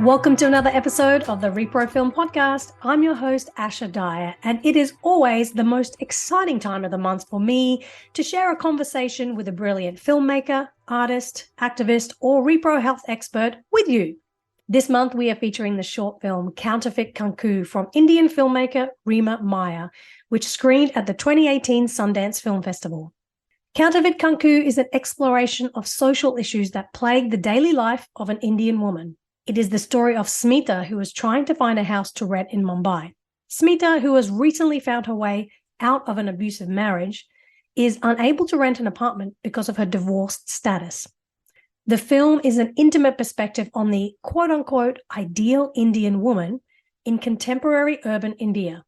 Welcome to another episode of the Repro Film Podcast. I'm your host, Asha Dahya, and it is always the most exciting time of the month for me to share a conversation with a brilliant filmmaker, artist, activist, or repro health expert with you. This month, we are featuring the short film Counterfeit Kunkoo from Indian filmmaker Reema Maya, which screened at the 2018 Sundance Film Festival. Counterfeit Kunkoo is an exploration of social issues that plague the daily life of an Indian woman. It is the story of Smita, who is trying to find a house to rent in Mumbai. Smita, who has recently found her way out of an abusive marriage, is unable to rent an apartment because of her divorced status. The film is an intimate perspective on the quote-unquote ideal Indian woman in contemporary urban India.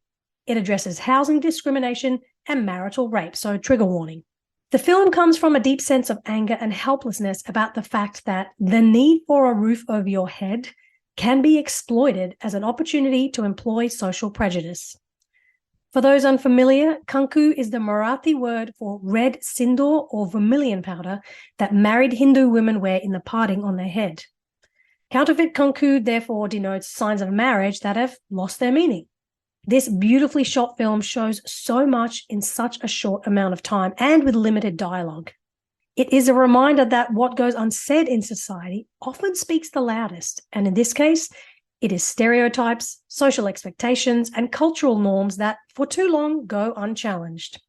It addresses housing discrimination and marital rape, so trigger warning. The film comes from a deep sense of anger and helplessness about the fact that the need for a roof over your head can be exploited as an opportunity to employ social prejudice. For those unfamiliar, Kunkoo is the Marathi word for red sindoor or vermilion powder that married Hindu women wear in the parting on their head. Counterfeit Kunkoo therefore denotes signs of marriage that have lost their meaning. This beautifully shot film shows so much in such a short amount of time and with limited dialogue. It is a reminder that what goes unsaid in society often speaks the loudest, and in this case, it is stereotypes, social expectations, and cultural norms that for too long go unchallenged.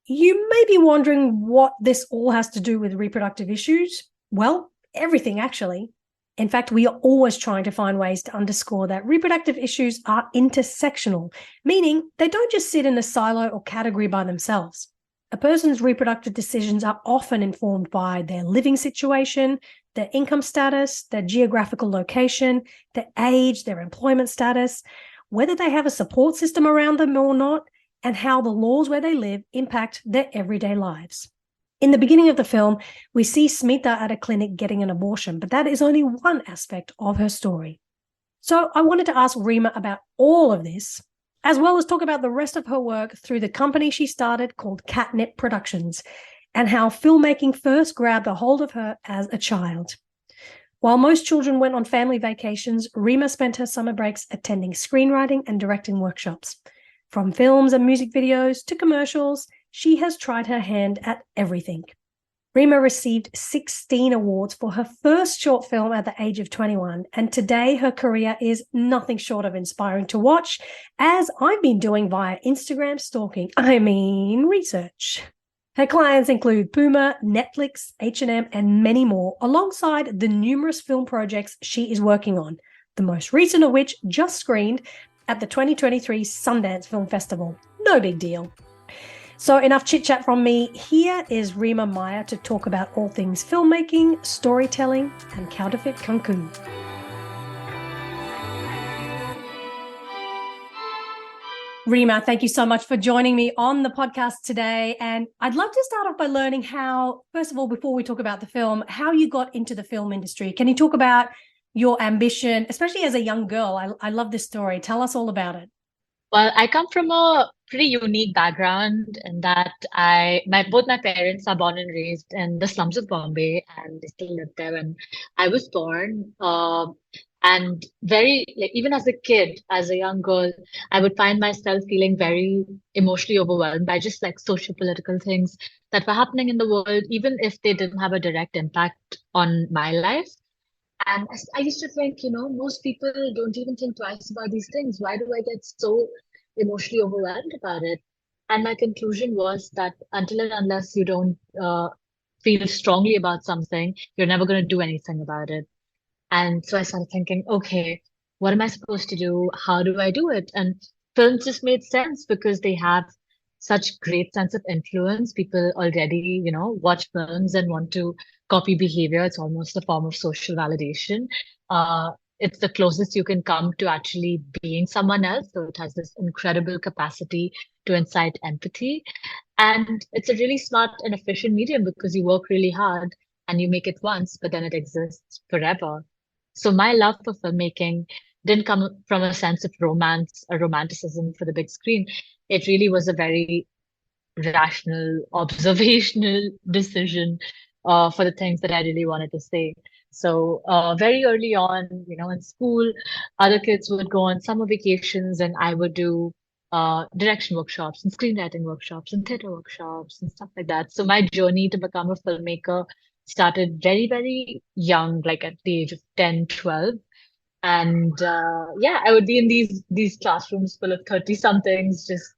You may be wondering what this all has to do with reproductive issues. Well, everything actually. In fact, we are always trying to find ways to underscore that reproductive issues are intersectional, meaning they don't just sit in a silo or category by themselves. A person's reproductive decisions are often informed by their living situation, their income status, their geographical location, their age, their employment status, whether they have a support system around them or not, and how the laws where they live impact their everyday lives. In the beginning of the film, we see Smita at a clinic getting an abortion, but that is only one aspect of her story. So I wanted to ask Reema about all of this, as well as talk about the rest of her work through the company she started called Catnip Productions, and how filmmaking first grabbed a hold of her as a child. While most children went on family vacations, Reema spent her summer breaks attending screenwriting and directing workshops. From films and music videos to commercials, she has tried her hand at everything. Reema received 16 awards for her first short film at the age of 21, and today her career is nothing short of inspiring to watch, as I've been doing via Instagram research. Her clients include Puma, Netflix, H&M, and many more, alongside the numerous film projects she is working on, the most recent of which just screened at the 2023 Sundance Film Festival. No big deal. So enough chit-chat from me. Here is Reema Maya to talk about all things filmmaking, storytelling, and Counterfeit Kunkoo. Reema, thank you so much for joining me on the podcast today. And I'd love to start off by learning how, first of all, before we talk about the film, how you got into the film industry. Can you talk about your ambition, especially as a young girl? I love this story. Tell us all about it. Well, I come from a pretty unique background in that both my parents are born and raised in the slums of Bombay, and they still live there when I was born. And very, like, even as a kid, as a young girl, I would find myself feeling very emotionally overwhelmed by just like social political things that were happening in the world, even if they didn't have a direct impact on my life. And I used to think, most people don't even think twice about these things. Why do I get so emotionally overwhelmed about it? And my conclusion was that until and unless you don't feel strongly about something, you're never going to do anything about it. And so I started thinking, okay, what am I supposed to do? How do I do it? And films just made sense because they have such great sense of influence. People already, watch films and want to copy behavior. It's almost a form of social validation. It's the closest you can come to actually being someone else. So it has this incredible capacity to incite empathy. And it's a really smart and efficient medium because you work really hard and you make it once, but then it exists forever. So my love for filmmaking didn't come from a sense of romance or romanticism for the big screen. It really was a very rational, observational decision for the things that I really wanted to say. So very early on, in school, other kids would go on summer vacations, and I would do direction workshops and screenwriting workshops and theater workshops and stuff like that. So my journey to become a filmmaker started very, very young, like at the age of 10, 12. And yeah, I would be in these classrooms full of 30 somethings, just,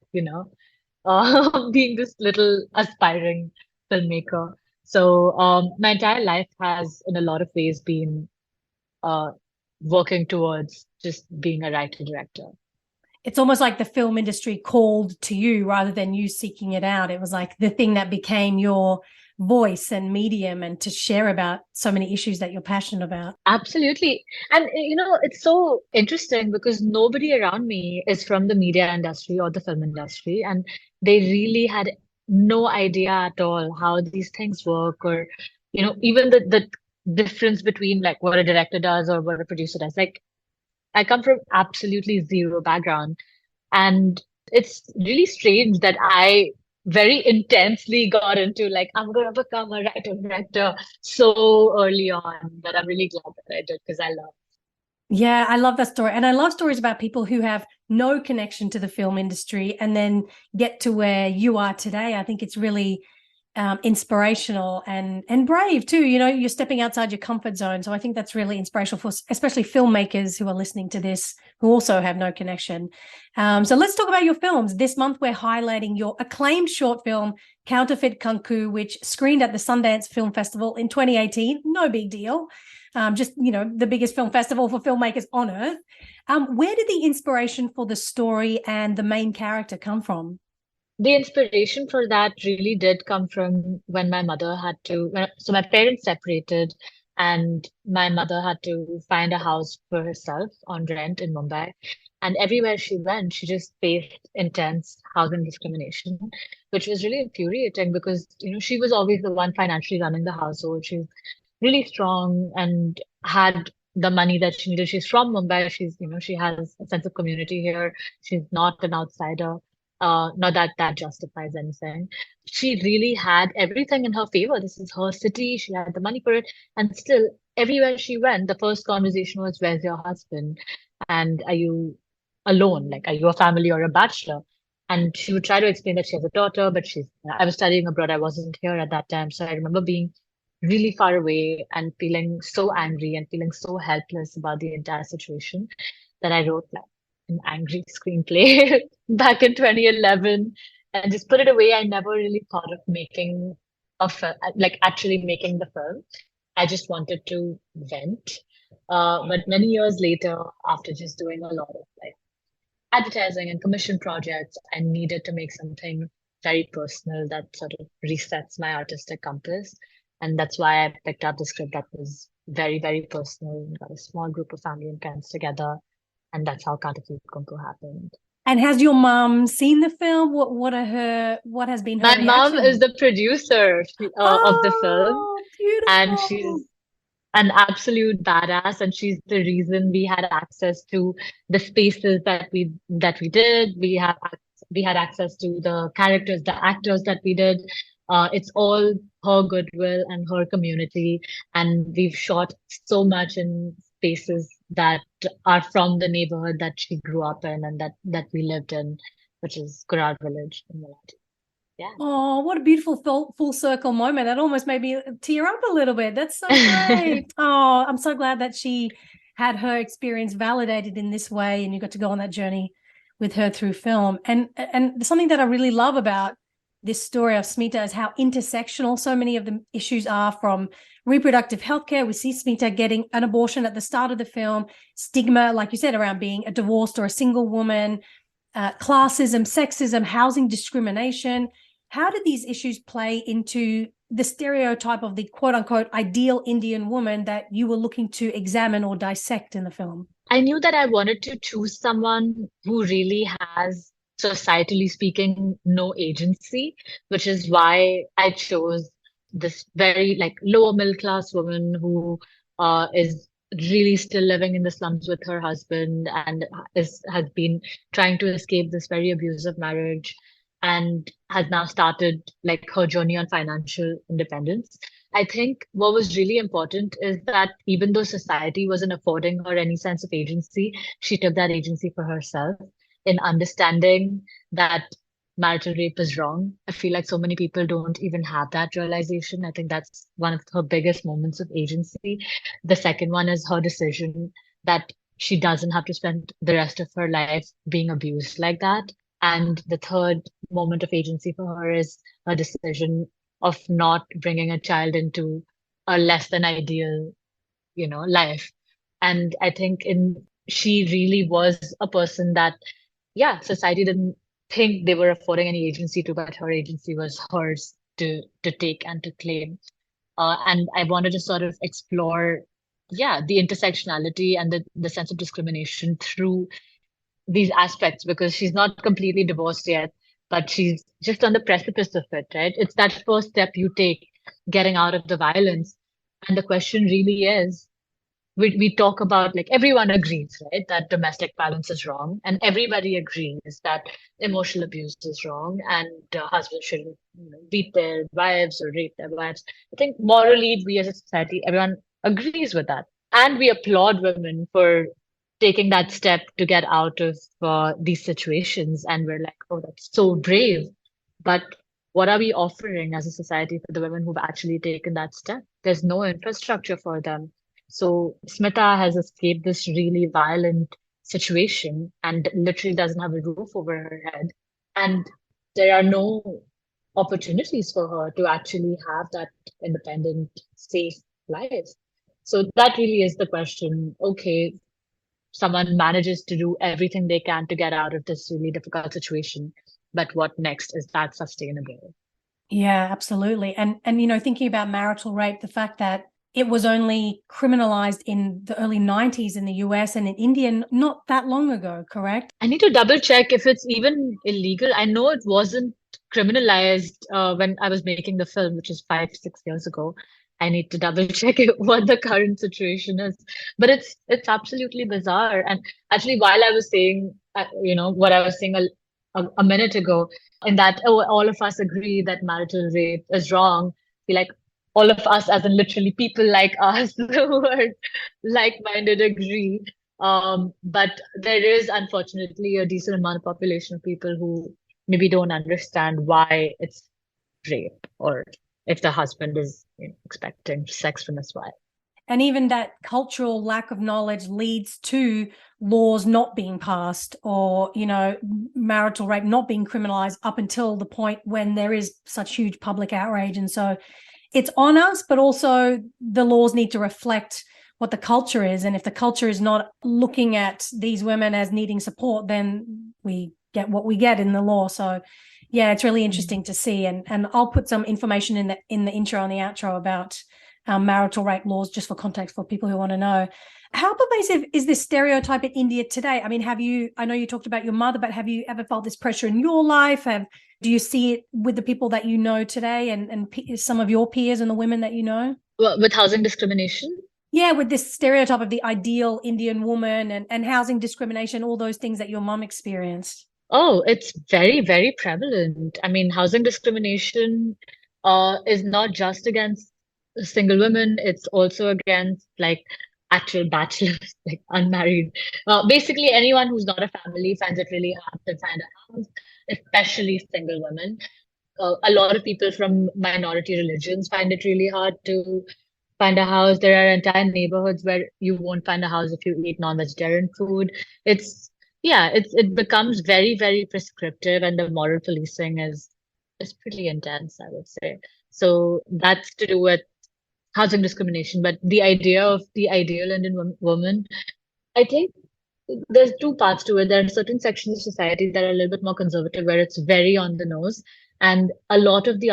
being this little aspiring filmmaker. So my entire life has, in a lot of ways, been uh, working towards just being a writer director. It's almost like the film industry called to you rather than you seeking it out. It was like the thing that became your voice and medium and to share about so many issues that you're passionate about. Absolutely. And it's so interesting because nobody around me is from the media industry or the film industry, and they really had no idea at all how these things work, or even the difference between like what a director does or what a producer does. Like, I come from absolutely zero background. And it's really strange that I very intensely got into like, I'm going to become a writer director so early on. But I'm really glad that I did because I love. Yeah, I love that story. And I love stories about people who have no connection to the film industry and then get to where you are today. I think it's really inspirational and brave too. You're stepping outside your comfort zone. So I think that's really inspirational for especially filmmakers who are listening to this who also have no connection. So let's talk about your films. This month we're highlighting your acclaimed short film, Counterfeit Kunkoo, which screened at the Sundance Film Festival in 2018. No big deal. Just, the biggest film festival for filmmakers on earth. Where did the inspiration for the story and the main character come from? The inspiration for that really did come from when my mother had to, so my parents separated, and my mother had to find a house for herself on rent in Mumbai. And everywhere she went, she just faced intense housing discrimination, which was really infuriating because, she was always the one financially running the household. She's really strong and had the money that she needed. She's from Mumbai. She has a sense of community here. She's not an outsider. Not that that justifies anything. She really had everything in her favor. This is her city. She had the money for it. And still, everywhere she went, the first conversation was, "Where's your husband? And are you alone? Like, are you a family or a bachelor?" And she would try to explain that she has a daughter, but I was studying abroad. I wasn't here at that time. So I remember being really far away and feeling so angry and feeling so helpless about the entire situation that I wrote like an angry screenplay back in 2011 and just put it away. I never really thought of making a film, like actually making the film. I just wanted to vent. But many years later, after just doing a lot of like advertising and commission projects, I needed to make something very personal that sort of resets my artistic compass. And that's why I picked up the script that was very, very personal and got a small group of family and friends together. And that's how Counterfeit Kunkoo happened. And has your mom seen the film? What has been her My mom is reaction? the producer of the film, Oh, and beautiful. she's an absolute badass, and she's the reason we had access to the spaces that we did. We had access to the characters, the actors that we did. It's all her goodwill and her community, and we've shot so much in spaces that are from the neighborhood that she grew up in and that we lived in, which is Kurar Village in Maladi. Yeah. Oh, what a beautiful full circle moment. That almost made me tear up a little bit. That's so great. Oh, I'm so glad that she had her experience validated in this way and you got to go on that journey with her through film. And something that I really love about this story of Smita is how intersectional so many of the issues are, from reproductive healthcare. We see Smita getting an abortion at the start of the film, stigma, like you said, around being a divorced or a single woman, classism, sexism, housing discrimination. How did these issues play into the stereotype of the quote unquote ideal Indian woman that you were looking to examine or dissect in the film? I knew that I wanted to choose someone who really has, societally speaking, no agency, which is why I chose this very like lower middle class woman who is really still living in the slums with her husband and has been trying to escape this very abusive marriage and has now started like her journey on financial independence. I think what was really important is that even though society wasn't affording her any sense of agency, she took that agency for herself in understanding that marital rape is wrong. I feel like so many people don't even have that realization. I think that's one of her biggest moments of agency. The second one is her decision that she doesn't have to spend the rest of her life being abused like that. And the third moment of agency for her is a decision of not bringing a child into a less than ideal, life. And I think she really was a person that, yeah, society didn't think they were affording any agency to, but her agency was hers to take and to claim. And I wanted to sort of explore, yeah, the intersectionality and the sense of discrimination through these aspects because she's not completely divorced yet, but she's just on the precipice of it, right? It's that first step you take, getting out of the violence. And the question really is, we talk about like everyone agrees, right, that domestic violence is wrong, and everybody agrees that emotional abuse is wrong, and husbands shouldn't beat their wives or rape their wives. I think morally, we as a society, everyone agrees with that, and we applaud women for taking that step to get out of these situations, and we're like, oh, that's so brave. But what are we offering as a society for the women who've actually taken that step? There's no infrastructure for them. So Smita has escaped this really violent situation and literally doesn't have a roof over her head. And there are no opportunities for her to actually have that independent, safe life. So that really is the question. Okay, someone manages to do everything they can to get out of this really difficult situation. But what next? Is that sustainable? Yeah, absolutely. And thinking about marital rape, the fact that it was only criminalized in the early 90s in the US and in India not that long ago, correct? I need to double check if it's even illegal. I know it wasn't criminalized when I was making the film, which is 5, 6 years ago. I need to double check what the current situation is. But it's absolutely bizarre. And actually, while I was saying, what I was saying a minute ago, in that all of us agree that marital rape is wrong. Feel like all of us, as in literally people like us who are like-minded, agree. But there is unfortunately a decent amount of population of people who maybe don't understand why it's rape or if the husband is expecting sex from his wife. And even that cultural lack of knowledge leads to laws not being passed or, marital rape not being criminalized up until the point when there is such huge public outrage. And so it's on us, but also the laws need to reflect what the culture is. And if the culture is not looking at these women as needing support, then we get what we get in the law. So yeah, it's really interesting to see. And I'll put some information in the intro and the outro about marital rape laws, just for context for people who want to know. How pervasive is this stereotype in India today? I mean, I know you talked about your mother, but have you ever felt this pressure in your life? Do you see it with the people that you know today and some of your peers and the women that you know? Well, with housing discrimination? Yeah, with this stereotype of the ideal Indian woman and housing discrimination, all those things that your mom experienced. Oh, it's very, very prevalent. I mean, housing discrimination is not just against single women, it's also against like actual bachelors, like unmarried. Basically, anyone who's not a family finds it really hard to find a house, especially single women. A lot of people from minority religions find it really hard to find a house. There are entire neighborhoods where you won't find a house if you eat non-vegetarian food. It's yeah, it becomes very, very prescriptive, and the moral policing is pretty intense, I would say. So that's to do with housing discrimination. But the idea of the ideal Indian woman, I think there's two parts to it. There are certain sections of society that are a little bit more conservative, where it's very on the nose, and a lot of the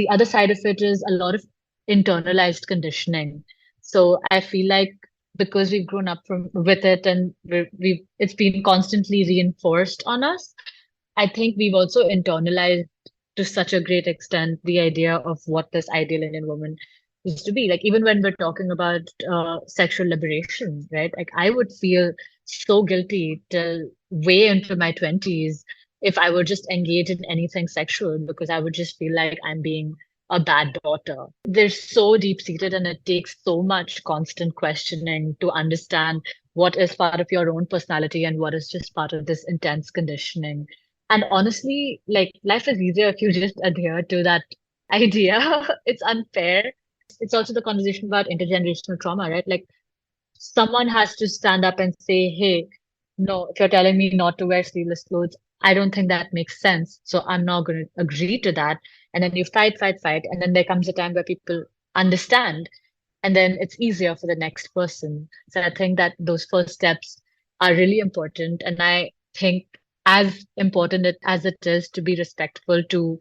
other side of it is a lot of internalized conditioning. So I feel like because we've grown up with it and it's been constantly reinforced on us, I think we've also internalized to such a great extent the idea of what this ideal Indian woman is to be. Like even when we're talking about sexual liberation, right? Like I would feel so guilty till way into my 20s if I would just engage in anything sexual because I would just feel like I'm being a bad daughter. They're so deep-seated and it takes so much constant questioning to understand what is part of your own personality and what is just part of this intense conditioning. And honestly, like life is easier if you just adhere to that idea. It's unfair. It's also the conversation about intergenerational trauma, right? Like someone has to stand up and say, hey, no, if you're telling me not to wear sleeveless clothes, I don't think that makes sense. So I'm not going to agree to that. And then you fight, fight, fight. And then there comes a time where people understand. And then it's easier for the next person. So I think that those first steps are really important. And I think as important as it is to be respectful to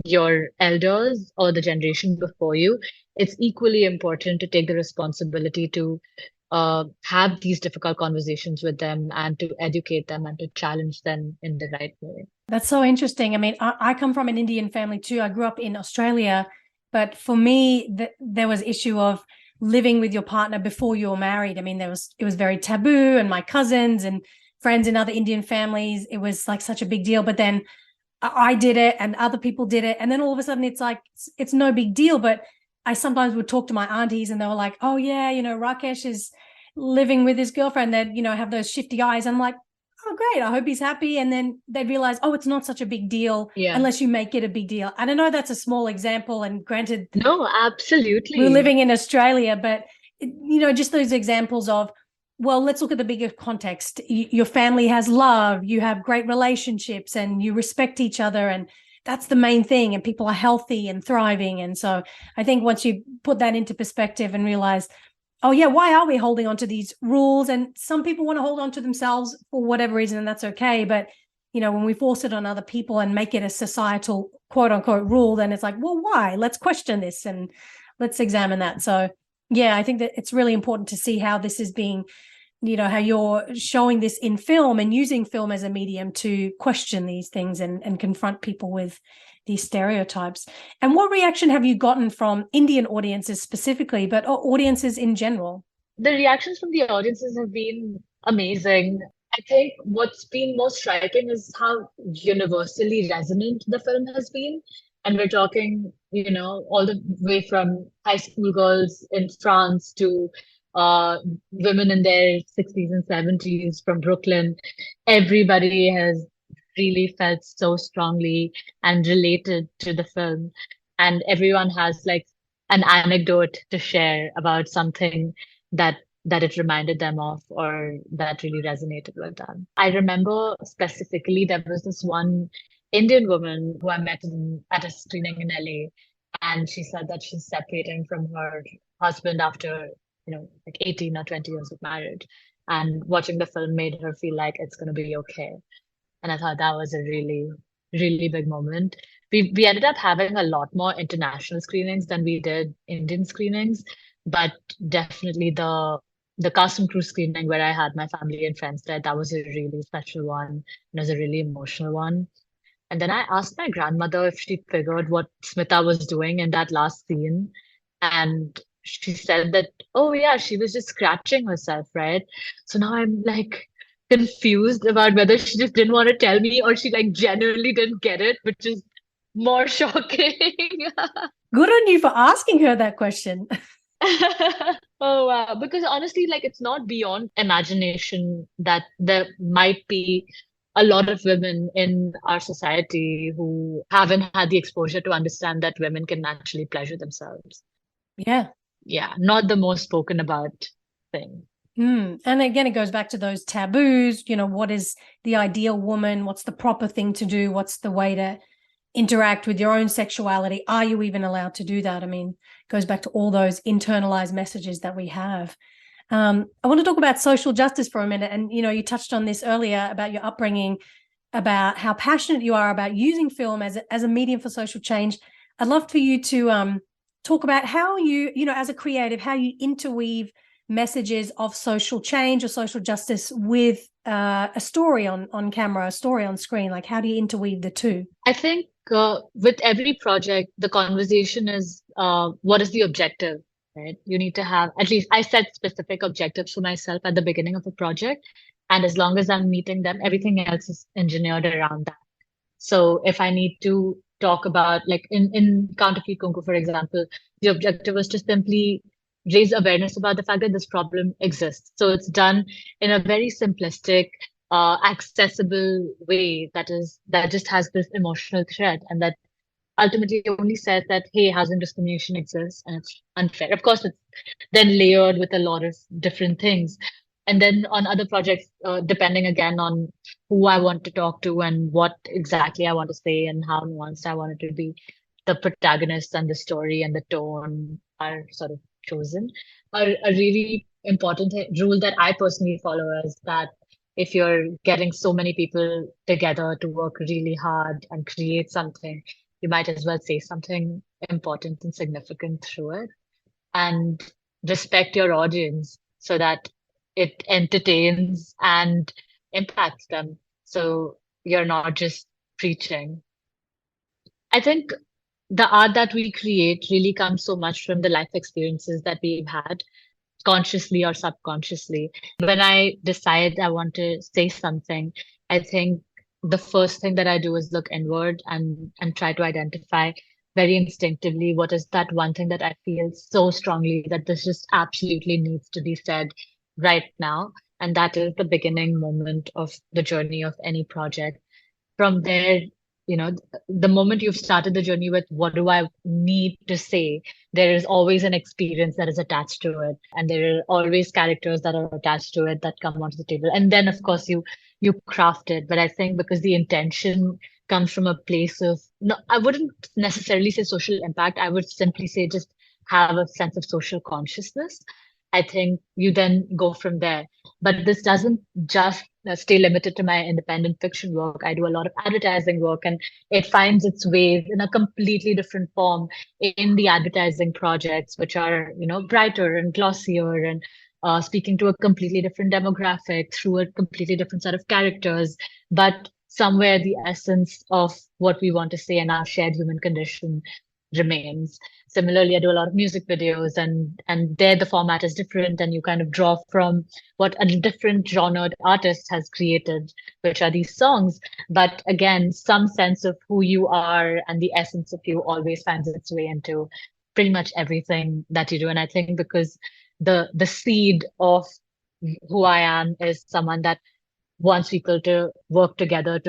your elders or the generation before you, it's equally important to take the responsibility to have these difficult conversations with them and to educate them and to challenge them in the right way. That's so interesting. I mean, I come from an Indian family too. I grew up in Australia, but for me, there was issue of living with your partner before you were married. I mean, it was very taboo, and my cousins and friends in other Indian families, it was like such a big deal. But then I did it and other people did it. And then all of a sudden it's like, it's no big deal. But I sometimes would talk to my aunties and they were like, oh yeah, Rakesh is living with his girlfriend. They'd, have those shifty eyes. And I'm like, oh great, I hope he's happy. And then they'd realize, oh, it's not such a big deal unless you make it a big deal. And I know that's a small example, and granted, no, absolutely, we're living in Australia, but just those examples of, well, let's look at the bigger context. Your family has love, you have great relationships, and you respect each other, and that's the main thing, and people are healthy and thriving. And so I think once you put that into perspective and realize, oh yeah, why are we holding on to these rules? And some people want to hold on to themselves for whatever reason, and that's okay. But when we force it on other people and make it a societal quote unquote rule, then it's like, well, why? Let's question this and let's examine that. So yeah, I think that it's really important to see how this is being, how you're showing this in film and using film as a medium to question these things and confront people with these stereotypes. And what reaction have you gotten from Indian audiences specifically, but audiences in general? The reactions from the audiences have been amazing. I think what's been most striking is how universally resonant the film has been. And we're talking, all the way from high school girls in France to women in their 60s and 70s from Brooklyn. Everybody has really felt so strongly and related to the film. And everyone has like an anecdote to share about something that it reminded them of or that really resonated with them. I remember specifically there was this one Indian woman who I met at a screening in LA, and she said that she's separating from her husband after, like 18 or 20 years of marriage. And watching the film made her feel like it's going to be okay. And I thought that was a really, really big moment. We ended up having a lot more international screenings than we did Indian screenings, but definitely the cast and crew screening where I had my family and friends there, that was a really special one. And it was a really emotional one. And then I asked my grandmother if she figured what Smita was doing in that last scene. And she said that, oh yeah, she was just scratching herself, right? So now I'm like confused about whether she just didn't want to tell me or she like genuinely didn't get it, which is more shocking. Good on you for asking her that question. Oh wow. Because honestly, like it's not beyond imagination that there might be a lot of women in our society who haven't had the exposure to understand that women can actually pleasure themselves. Yeah. Yeah, not the most spoken about thing. And again, it goes back to those taboos. What is the ideal woman? What's the proper thing to do? What's the way to interact with your own sexuality? Are you even allowed to do that? I mean, it goes back to all those internalized messages that we have. I want to talk about social justice for a minute. And, you touched on this earlier about your upbringing, about how passionate you are about using film as a medium for social change. I'd love for you to talk about how you, as a creative, how you interweave messages of social change or social justice with a story on camera, a story on screen. Like, how do you interweave the two? I think with every project, the conversation is what is the objective, right? You need to have, at least I set specific objectives for myself at the beginning of a project. And as long as I'm meeting them, everything else is engineered around that. So if I need to talk about, like in Counterfeit Kunkoo, for example, the objective was to simply raise awareness about the fact that this problem exists. So it's done in a very simplistic, accessible way that just has this emotional thread, and that ultimately only says that, hey, housing discrimination exists and it's unfair. Of course, it's then layered with a lot of different things. And then on other projects, depending again on who I want to talk to and what exactly I want to say and how nuanced I want it to be, the protagonist and the story and the tone are sort of chosen. A really important rule that I personally follow is that if you're getting so many people together to work really hard and create something, you might as well say something important and significant through it, and respect your audience so that it entertains and impacts them. So you're not just preaching. I think the art that we create really comes so much from the life experiences that we've had, consciously or subconsciously. When I decide I want to say something, I think the first thing that I do is look inward and try to identify very instinctively what is that one thing that I feel so strongly that this just absolutely needs to be said right now. And that is the beginning moment of the journey of any project. From there, the moment you've started the journey with what do I need to say, there is always an experience that is attached to it. And there are always characters that are attached to it that come onto the table. And then of course you craft it. But I think because the intention comes from a place of, no, I wouldn't necessarily say social impact. I would simply say just have a sense of social consciousness. I think you then go from there. But this doesn't just stay limited to my independent fiction work. I do a lot of advertising work, and it finds its ways in a completely different form in the advertising projects, which are, brighter and glossier and speaking to a completely different demographic through a completely different set of characters. But somewhere the essence of what we want to say and our shared human condition remains. Similarly, I do a lot of music videos, and there the format is different, and you kind of draw from what a different genred artist has created, which are these songs. But again, some sense of who you are and the essence of you always finds its way into pretty much everything that you do. And I think because the seed of who I am is someone that wants people to work together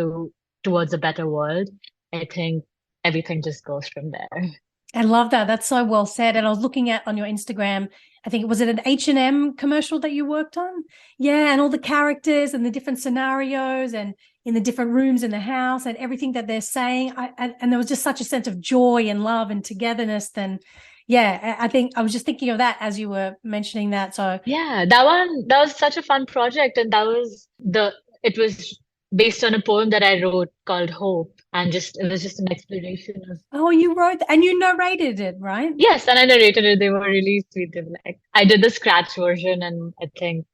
towards a better world, I think everything just goes from there. I love that. That's so well said. And I was looking at on your Instagram, I think, was it an H&M commercial that you worked on? Yeah, and all the characters and the different scenarios and in the different rooms in the house and everything that they're saying. And there was just such a sense of joy and love and togetherness. And yeah, I think I was just thinking of that as you were mentioning that. So Yeah, that was such a fun project, and it was based on a poem that I wrote called Hope, and just it was just an exploration of. oh, you wrote and you narrated it, right? Yes, and I narrated it. They were really sweet. They were like, I did the scratch version, and I think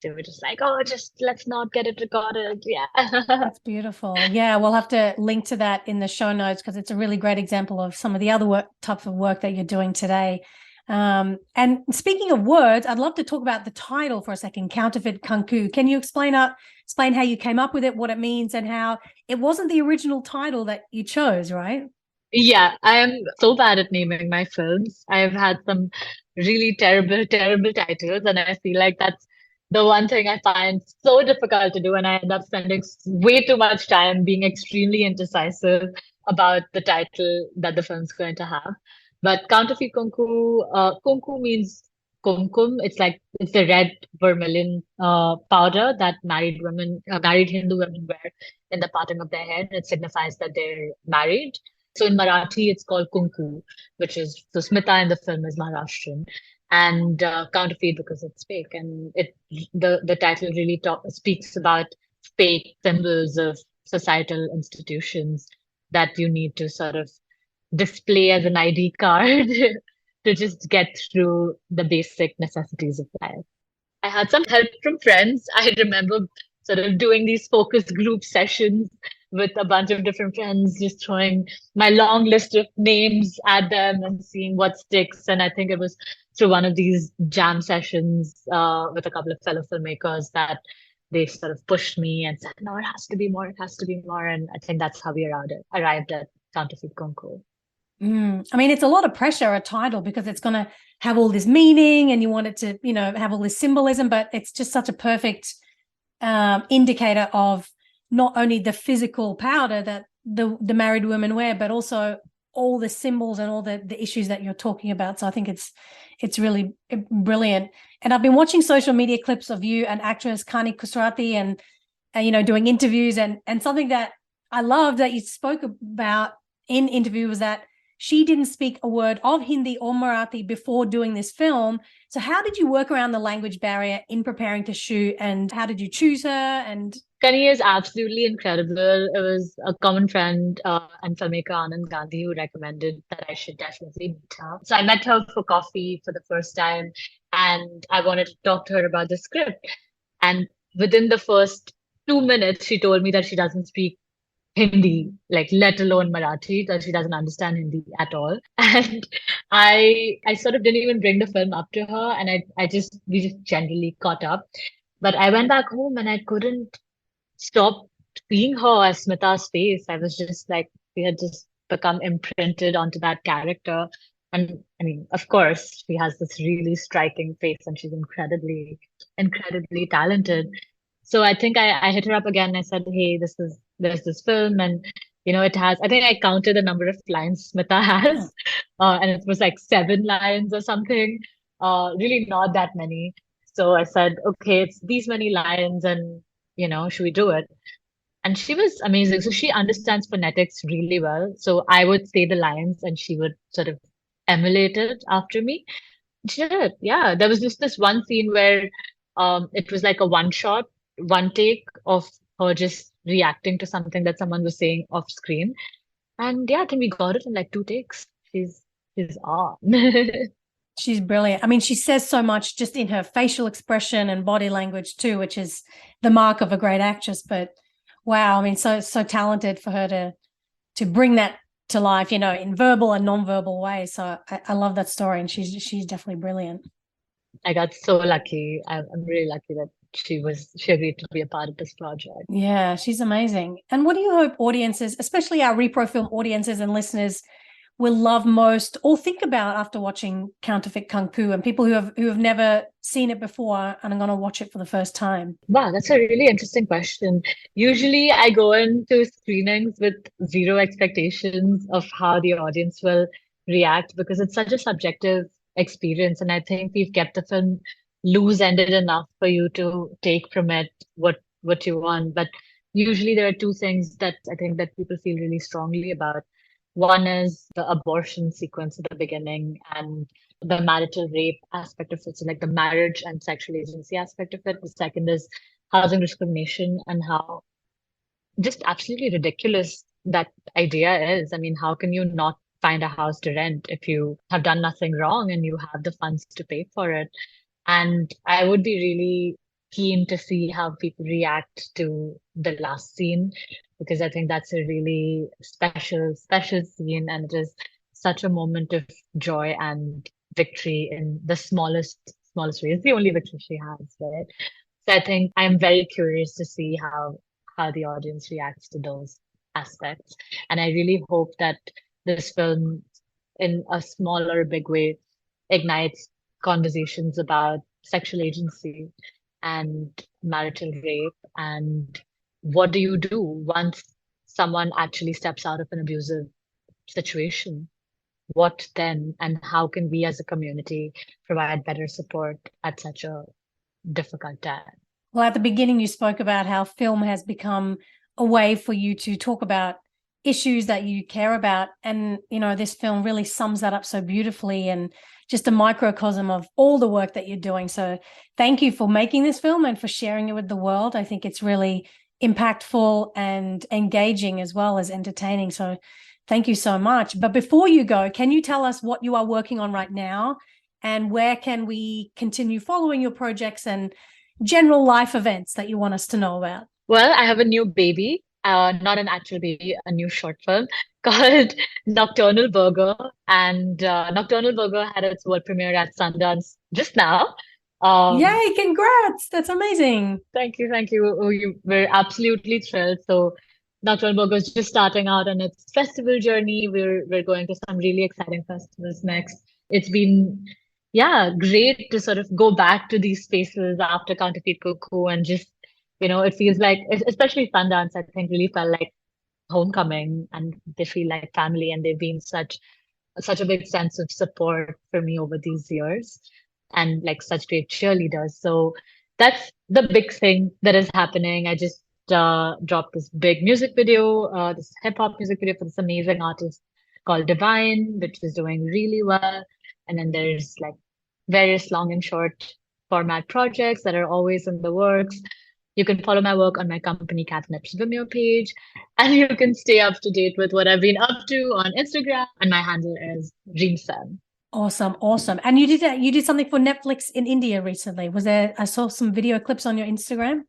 they were just like, oh, just let's not get it recorded. Yeah. That's beautiful. Yeah, we'll have to link to that in the show notes because it's a really great example of some of the other types of work that you're doing today. And speaking of words, I'd love to talk about the title for a second, Counterfeit Kunkoo. Can you explain how you came up with it, what it means, and how it wasn't the original title that you chose, right? Yeah, I am so bad at naming my films. I've had some really terrible, terrible titles, and I feel like that's the one thing I find so difficult to do, and I end up spending way too much time being extremely indecisive about the title that the film's going to have. But Counterfeit Kunkoo, Kunkoo means kumkum. It's the red vermilion powder that married Hindu women wear in the parting of their hair. It signifies that they're married. So in Marathi, it's called Kunkoo, which is, so Smita in the film is Maharashtrian, and counterfeit because it's fake. And the title really speaks about fake symbols of societal institutions that you need to sort of display as an ID card to just get through the basic necessities of life. I had some help from friends. I remember sort of doing these focus group sessions with a bunch of different friends, just throwing my long list of names at them and seeing what sticks. And I think it was through one of these jam sessions with a couple of fellow filmmakers that they sort of pushed me and said, no, it has to be more, it has to be more. And I think that's how we arrived at Counterfeit Kunkoo. I mean, it's a lot of pressure, a title, because it's going to have all this meaning and you want it to, have all this symbolism, but it's just such a perfect indicator of not only the physical powder that the married women wear, but also all the symbols and all the issues that you're talking about. So I think it's really brilliant. And I've been watching social media clips of you and actress Kani Kusrati and doing interviews, and something that I love that you spoke about in interview was that she didn't speak a word of Hindi or Marathi before doing this film. So how did you work around the language barrier in preparing to shoot, and how did you choose her? And Kani is absolutely incredible. It was a common friend and filmmaker Anand Gandhi who recommended that I should definitely meet her. So I met her for coffee for the first time, and I wanted to talk to her about the script. And within the first 2 minutes, she told me that she doesn't speak Hindi, like let alone Marathi, that she doesn't understand Hindi at all. And I sort of didn't even bring the film up to her, and we just generally caught up. But I went back home and I couldn't stop seeing her as Smita's face. I was just like, we had just become imprinted onto that character. And I mean, of course, she has this really striking face and she's incredibly, incredibly talented. So I think I hit her up again. I said, hey, there's this film, and I think I counted the number of lines Smita has, and it was like 7 lines or something. Really not that many. So I said, okay, it's these many lines, and should we do it? And she was amazing. So she understands phonetics really well. So I would say the lines and she would sort of emulate it after me. She did. Yeah. There was just this one scene where it was like a one shot, one take of her just reacting to something that someone was saying off screen. And yeah, I think we got it in like 2 takes. She's on. she's brilliant. I mean, she says so much just in her facial expression and body language too, which is the mark of a great actress. But wow, I mean, so talented for her to bring that to life, in verbal and non-verbal ways. So I love that story, and she's definitely brilliant. I got so lucky. I'm really lucky that she agreed to be a part of this project. Yeah, she's amazing. And what do you hope audiences, especially our Repro Film audiences and listeners, will love most or think about after watching Counterfeit Kunkoo, and people who have never seen it before and are going to watch it for the first time? Wow, that's a really interesting question. Usually I go into screenings with zero expectations of how the audience will react because it's such a subjective experience. And I think we've kept the film loose-ended enough for you to take from it what you want. But usually there are two things that I think that people feel really strongly about. One is the abortion sequence at the beginning and the marital rape aspect of it, so like the marriage and sexual agency aspect of it. The second is housing discrimination and how just absolutely ridiculous that idea is. I mean, how can you not find a house to rent if you have done nothing wrong and you have the funds to pay for it? And I would be really keen to see how people react to the last scene because I think that's a really special, special scene, and it is such a moment of joy and victory in the smallest way. It's the only victory she has, right? So I think I'm very curious to see how the audience reacts to those aspects. And I really hope that this film, in a small or a big way, ignites conversations about sexual agency and marital rape and what do you do once someone actually steps out of an abusive situation? What then? And how can we as a community provide better support at such a difficult time? Well, at the beginning, you spoke about how film has become a way for you to talk about issues that you care about. And, this film really sums that up so beautifully and just a microcosm of all the work that you're doing. So thank you for making this film and for sharing it with the world. I think it's really impactful and engaging as well as entertaining. So thank you so much. But before you go, can you tell us what you are working on right now and where can we continue following your projects and general life events that you want us to know about? Well, I have a new baby, not an actual baby, a new short film called Nocturnal Burger. And Nocturnal Burger had its world premiere at Sundance just now. Yay, congrats. That's amazing. Thank you. We're absolutely thrilled. So Nocturnal Burger is just starting out on its festival journey. We're going to some really exciting festivals next. It's been, yeah, great to sort of go back to these spaces after Counterfeit Kunkoo and just, it feels like, especially Sundance, I think really felt like homecoming, and they feel like family, and they've been such a big sense of support for me over these years, and like such great cheerleaders. So that's the big thing that is happening. I just dropped this big music video, this hip hop music video for this amazing artist called Divine, which is doing really well. And then there's like various long and short format projects that are always in the works. You can follow my work on my company Catnip's Vimeo page, and you can stay up to date with what I've been up to on Instagram. And my handle is Reema. Awesome, awesome. And you did something for Netflix in India recently. I saw some video clips on your Instagram.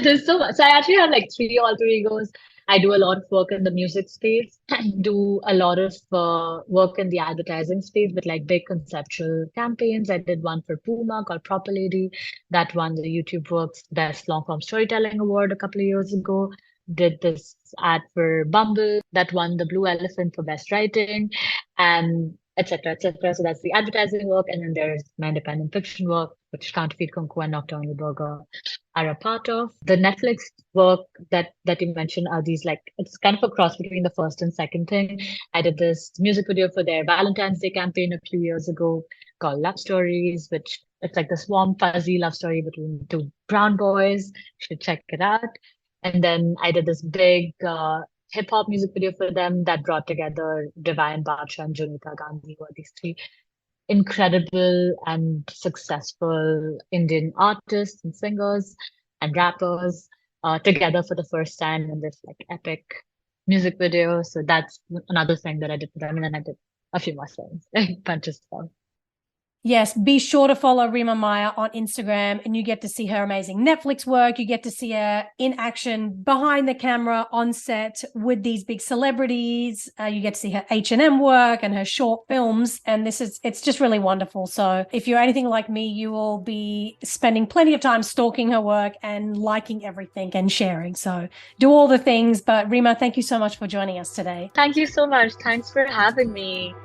There's so much. So I actually have like three alter egos. I do a lot of work in the music space, do a lot of work in the advertising space with like big conceptual campaigns. I did one for Puma called Proper Lady that won the YouTube Works Best Long Form Storytelling Award a couple of years ago. Did this ad for Bumble that won the Blue Elephant for Best Writing, and etc. etc. So that's the advertising work, and then there's my independent fiction work, which Counterfeit Kunkoo and Nocturnal Burger are a part of. The Netflix work that you mentioned are these like, it's kind of a cross between the first and second thing. I did this music video for their Valentine's Day campaign a few years ago called Love Stories, which it's like this warm, fuzzy love story between two brown boys. You should check it out. And then I did this big hip hop music video for them that brought together Divine, Badsha, and Junita Gandhi, who are these three incredible and successful Indian artists and singers and rappers together for the first time in this like epic music video. So that's another thing that I did for them. And then I did a few more things, a bunch of stuff. Yes, be sure to follow Reema Maya on Instagram, and you get to see her amazing Netflix work. You get to see her in action behind the camera on set with these big celebrities. You get to see her H&M work and her short films, and it's just really wonderful. So if you're anything like me, you will be spending plenty of time stalking her work and liking everything and sharing. So do all the things. But Reema, thank you so much for joining us today. Thank you so much. Thanks for having me.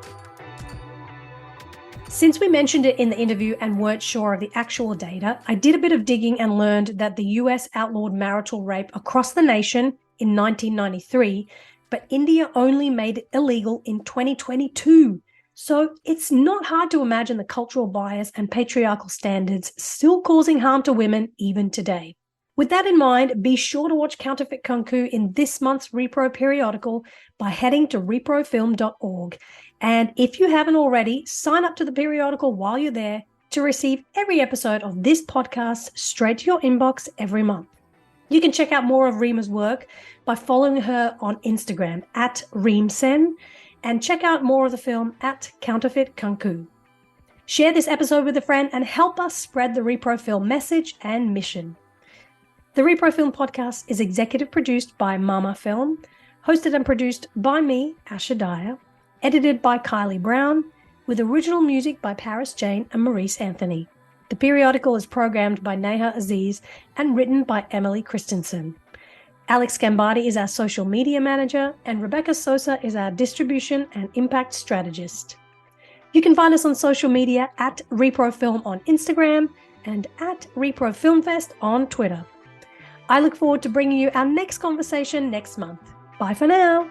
Since we mentioned it in the interview and weren't sure of the actual data, I did a bit of digging and learned that the US outlawed marital rape across the nation in 1993, but India only made it illegal in 2022. So it's not hard to imagine the cultural bias and patriarchal standards still causing harm to women even today. With that in mind, be sure to watch Counterfeit Kunkoo in this month's Repro periodical by heading to reprofilm.org. And if you haven't already, sign up to the periodical while you're there to receive every episode of this podcast straight to your inbox every month. You can check out more of Reema's work by following her on Instagram at Reemsen, and check out more of the film at Counterfeit Kunkoo. Share this episode with a friend and help us spread the Repro Film message and mission. The Repro Film podcast is executive produced by Mama Film, hosted and produced by me, Asha Dahya, edited by Kylie Brown, with original music by Paris Jane and Maurice Anthony. The periodical is programmed by Neha Aziz and written by Emily Christensen. Alex Gambardi is our social media manager, and Rebecca Sosa is our distribution and impact strategist. You can find us on social media at ReproFilm on Instagram and at ReproFilmFest on Twitter. I look forward to bringing you our next conversation next month. Bye for now.